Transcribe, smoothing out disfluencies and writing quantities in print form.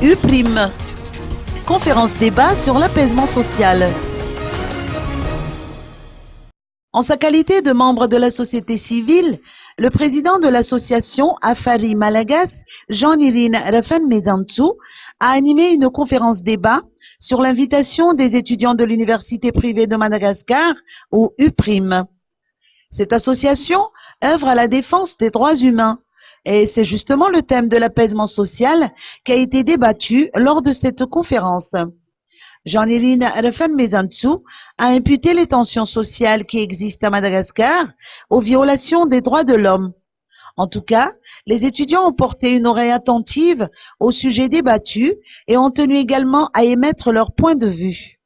U', conférence débat sur l'apaisement social. En sa qualité de membre de la société civile, le président de l'association Afari Malagas, Jean-Irine Refan-Mezantou, a animé une conférence débat sur l'invitation des étudiants de l'Université privée de Madagascar, ou U'. Cette association œuvre à la défense des droits humains. Et c'est justement le thème de l'apaisement social qui a été débattu lors de cette conférence. Jean-Irine Refan-Mezantou a imputé les tensions sociales qui existent à Madagascar aux violations des droits de l'homme. En tout cas, les étudiants ont porté une oreille attentive au sujet débattu et ont tenu également à émettre leur point de vue.